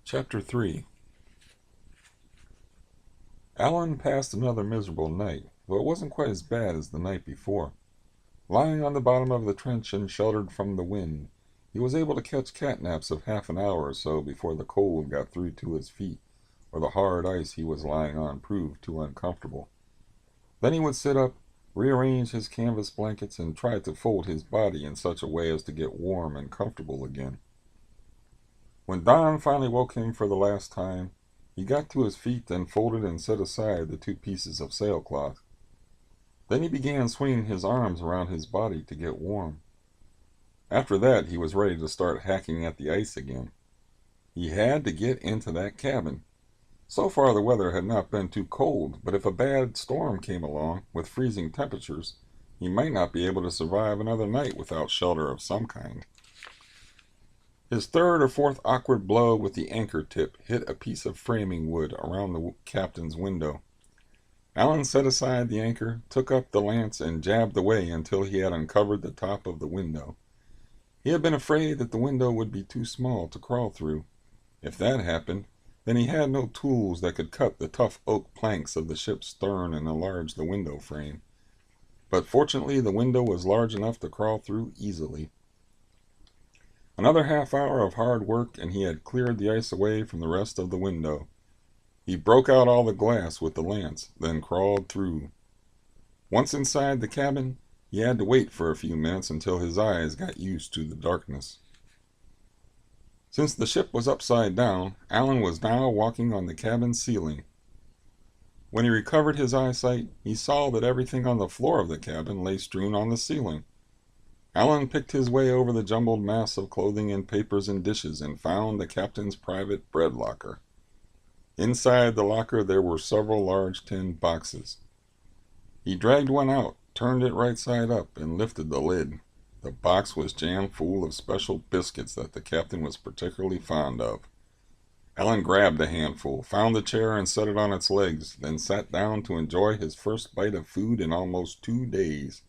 Chapter 3. Allan passed another miserable night, though it wasn't quite as bad as the night before. Lying on the bottom of the trench and sheltered from the wind, he was able to catch catnaps of half an hour or so before the cold got through to his feet, or the hard ice he was lying on proved too uncomfortable. Then he would sit up, rearrange his canvas blankets, and try to fold his body in such a way as to get warm and comfortable again. When dawn finally woke him for the last time, he got to his feet and folded and set aside the 2 pieces of sailcloth. Then he began swinging his arms around his body to get warm. After that, he was ready to start hacking at the ice again. He had to get into that cabin. So far the weather had not been too cold, but if a bad storm came along, with freezing temperatures, he might not be able to survive another night without shelter of some kind. His 3rd or 4th awkward blow with the anchor tip hit a piece of framing wood around the captain's window. Allan set aside the anchor, took up the lance, and jabbed away until he had uncovered the top of the window. He had been afraid that the window would be too small to crawl through. If that happened, then he had no tools that could cut the tough oak planks of the ship's stern and enlarge the window frame. But fortunately the window was large enough to crawl through easily. Another half hour of hard work, and he had cleared the ice away from the rest of the window. He broke out all the glass with the lance, then crawled through. Once inside the cabin, he had to wait for a few minutes until his eyes got used to the darkness. Since the ship was upside down, Allan was now walking on the cabin ceiling. When he recovered his eyesight, he saw that everything on the floor of the cabin lay strewn on the ceiling. Allan picked his way over the jumbled mass of clothing and papers and dishes and found the captain's private bread locker. Inside the locker there were several large tin boxes. He dragged one out, turned it right side up, and lifted the lid. The box was jammed full of special biscuits that the captain was particularly fond of. Allan grabbed a handful, found the chair and set it on its legs, then sat down to enjoy his first bite of food in almost 2 days.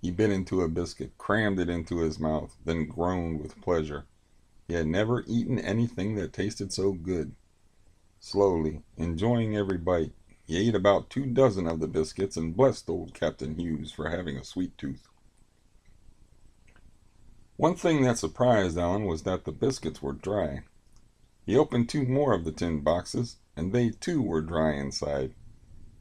He bit into a biscuit, crammed it into his mouth, then groaned with pleasure. He had never eaten anything that tasted so good. Slowly, enjoying every bite, he ate about 2 dozen of the biscuits and blessed old Captain Hughes for having a sweet tooth. One thing that surprised Allan was that the biscuits were dry. He opened 2 more of the tin boxes, and they too were dry inside.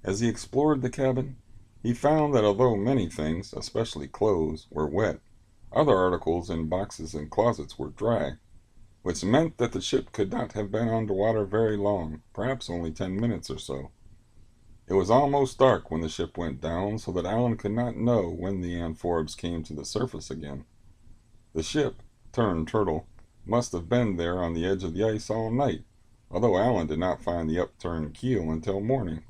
As he explored the cabin, he found that although many things, especially clothes, were wet, other articles in boxes and closets were dry, which meant that the ship could not have been underwater very long, perhaps only 10 minutes or so. It was almost dark when the ship went down, so that Allan could not know when the amphorbes came to the surface again. The ship, turned turtle, must have been there on the edge of the ice all night, although Allan did not find the upturned keel until morning.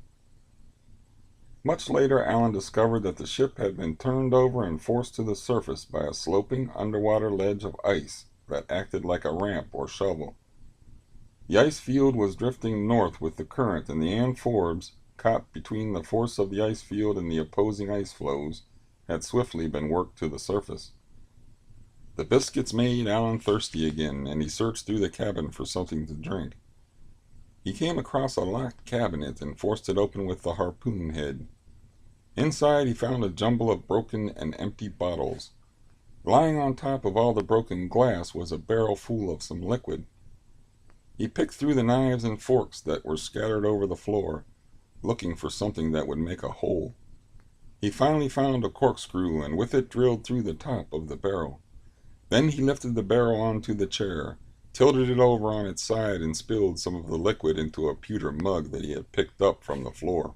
Much later, Allan discovered that the ship had been turned over and forced to the surface by a sloping underwater ledge of ice that acted like a ramp or shovel. The ice field was drifting north with the current, and the amphorbes, caught between the force of the ice field and the opposing ice floes, had swiftly been worked to the surface. The biscuits made Allan thirsty again, and he searched through the cabin for something to drink. He came across a locked cabinet and forced it open with the harpoon head. Inside he found a jumble of broken and empty bottles. Lying on top of all the broken glass was a barrel full of some liquid. He picked through the knives and forks that were scattered over the floor, looking for something that would make a hole. He finally found a corkscrew and with it drilled through the top of the barrel. Then he lifted the barrel onto the chair, tilted it over on its side, and spilled some of the liquid into a pewter mug that he had picked up from the floor.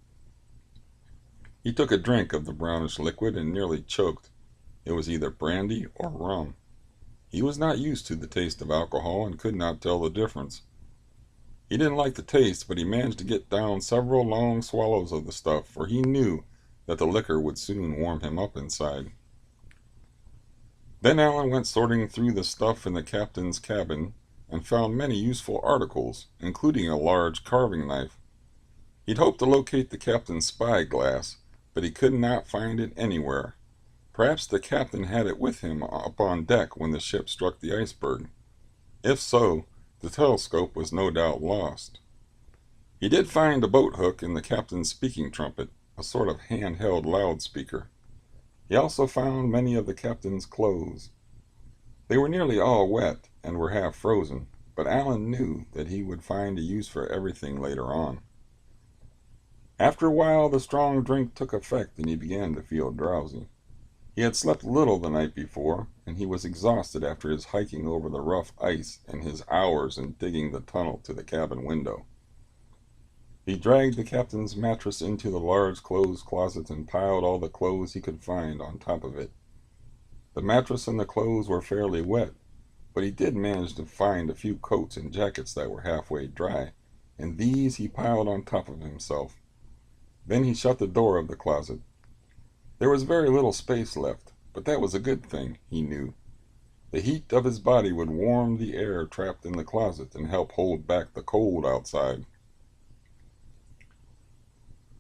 He took a drink of the brownish liquid and nearly choked. It was either brandy or rum. He was not used to the taste of alcohol and could not tell the difference. He didn't like the taste, but he managed to get down several long swallows of the stuff, for he knew that the liquor would soon warm him up inside. Then Allan went sorting through the stuff in the captain's cabin and found many useful articles, including a large carving knife. He'd hoped to locate the captain's spyglass, but he could not find it anywhere. Perhaps the captain had it with him up on deck when the ship struck the iceberg. If so, The telescope was no doubt lost. He did find a boat hook in the captain's speaking trumpet, a sort of handheld loudspeaker. He also found many of the captain's clothes. They were nearly all wet and were half frozen, but Allan knew that he would find a use for everything later on. After a while, the strong drink took effect and he began to feel drowsy. He had slept little the night before, and he was exhausted after his hiking over the rough ice and his hours in digging the tunnel to the cabin window. He dragged the captain's mattress into the large clothes closet and piled all the clothes he could find on top of it. The mattress and the clothes were fairly wet, but he did manage to find a few coats and jackets that were halfway dry, and these he piled on top of himself. Then he shut the door of the closet. There was very little space left, but that was a good thing, he knew. The heat of his body would warm the air trapped in the closet and help hold back the cold outside.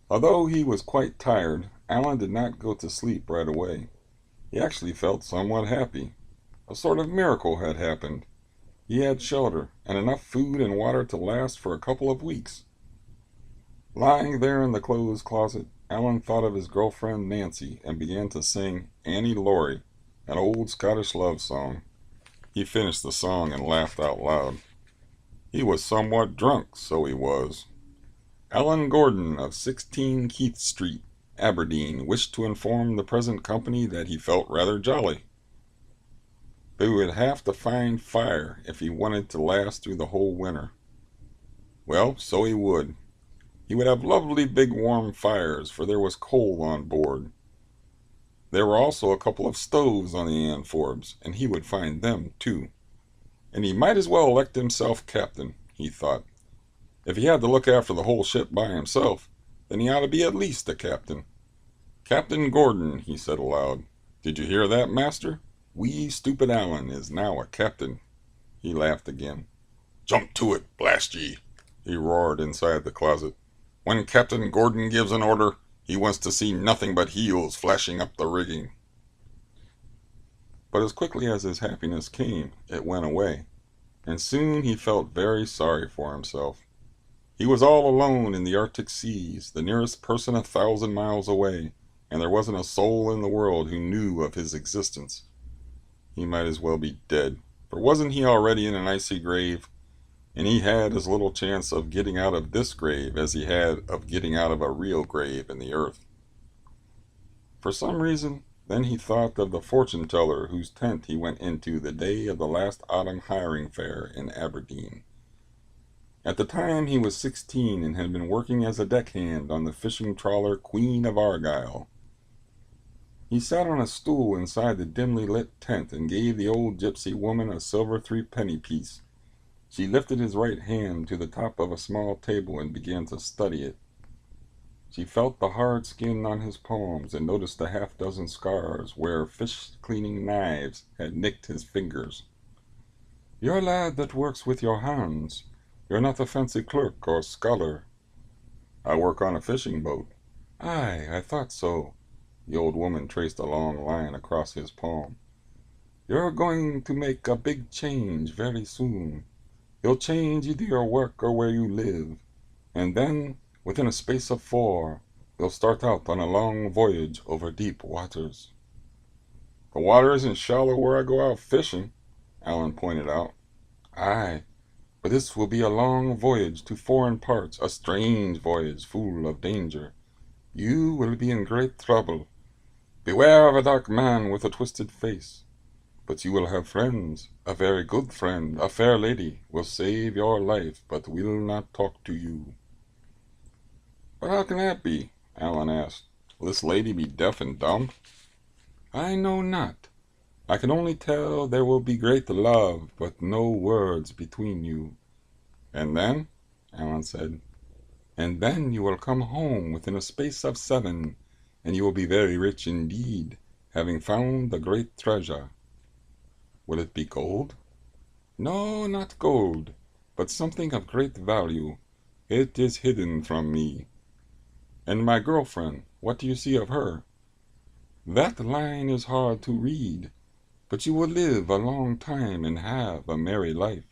Although he was quite tired, Allan did not go to sleep right away. He actually felt somewhat happy. A sort of miracle had happened. He had shelter and enough food and water to last for a couple of weeks. Lying there in the clothes closet, Allan thought of his girlfriend Nancy and began to sing Annie Laurie, an old Scottish love song. He finished the song and laughed out loud. He was somewhat drunk, so he was. Allan Gordon of 16 Keith Street, Aberdeen, wished to inform the present company that he felt rather jolly. But he would have to find fire if he wanted to last through the whole winter. Well, so he would. He would have lovely big warm fires, for there was coal on board. There were also a couple of stoves on the Anforbes, and he would find them too. And he might as well elect himself captain, he thought. If he had to look after the whole ship by himself, then he ought to be at least a captain. Captain Gordon, he said aloud. Did you hear that, master? Wee stupid Allan is now a captain. He laughed again. Jump to it, blast ye, he roared inside the closet. When Captain Gordon gives an order, he wants to see nothing but heels flashing up the rigging. But as quickly as his happiness came, it went away, and soon he felt very sorry for himself. He was all alone in the Arctic seas, the nearest person 1,000 miles away, and there wasn't a soul in the world who knew of his existence. He might as well be dead, for wasn't he already in an icy grave? And he had as little chance of getting out of this grave as he had of getting out of a real grave in the earth. For some reason, then he thought of the fortune-teller whose tent he went into the day of the last autumn hiring fair in Aberdeen. At the time he was 16 and had been working as a deckhand on the fishing trawler Queen of Argyll. He sat on a stool inside the dimly lit tent and gave the old gypsy woman a silver 3-penny piece. She lifted his right hand to the top of a small table and began to study it. She felt the hard skin on his palms and noticed a half-dozen scars where fish-cleaning knives had nicked his fingers. "You're a lad that works with your hands. You're not a fancy clerk or scholar." "I work on a fishing boat." "Aye, I thought so." The old woman traced a long line across his palm. "You're going to make a big change very soon. You'll change either your work or where you live, and then, within a space of 4, you'll start out on a long voyage over deep waters." "The water isn't shallow where I go out fishing," Allan pointed out. "Aye, but this will be a long voyage to foreign parts, a strange voyage full of danger. You will be in great trouble. Beware of a dark man with a twisted face. But you will have friends. A very good friend, a fair lady, will save your life, but will not talk to you." "But how can that be?" Allan asked. "Will this lady be deaf and dumb?" "I know not. I can only tell there will be great love, but no words between you." "And then?" Allan said. "And then you will come home within a space of 7, and you will be very rich indeed, having found the great treasure." "Will it be gold?" "No, not gold, but something of great value. It is hidden from me." "And my girlfriend, what do you see of her?" "That line is hard to read, but you will live a long time and have a merry life."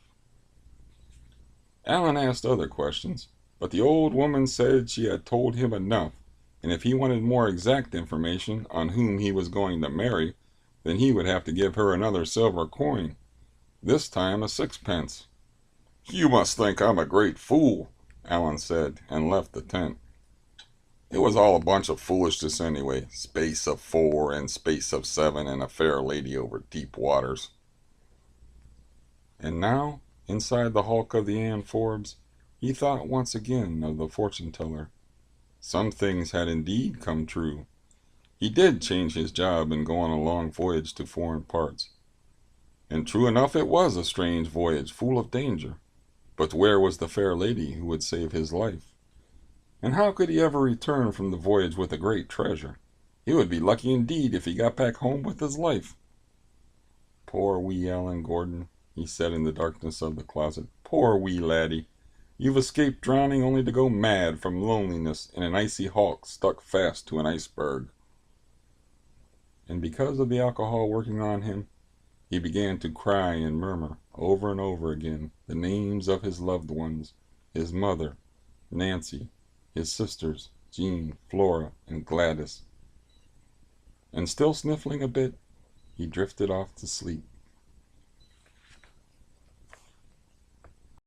Allan asked other questions, but the old woman said she had told him enough, and if he wanted more exact information on whom he was going to marry, then he would have to give her another silver coin, this time a sixpence. "You must think I'm a great fool," Allan said, and left the tent. It was all a bunch of foolishness anyway. Space of 4 and space of 7 and a fair lady over deep waters. And now, inside the hulk of the Ann Forbes, he thought once again of the fortune-teller. Some things had indeed come true. He did change his job and go on a long voyage to foreign parts. And true enough, it was a strange voyage, full of danger. But where was the fair lady who would save his life? And how could he ever return from the voyage with a great treasure? He would be lucky indeed if he got back home with his life. "Poor wee Allan Gordon," he said in the darkness of the closet. "Poor wee laddie. You've escaped drowning only to go mad from loneliness in an icy hulk stuck fast to an iceberg." And because of the alcohol working on him, he began to cry and murmur, over and over again, the names of his loved ones, his mother, Nancy, his sisters, Jean, Flora, and Gladys. And still sniffling a bit, he drifted off to sleep.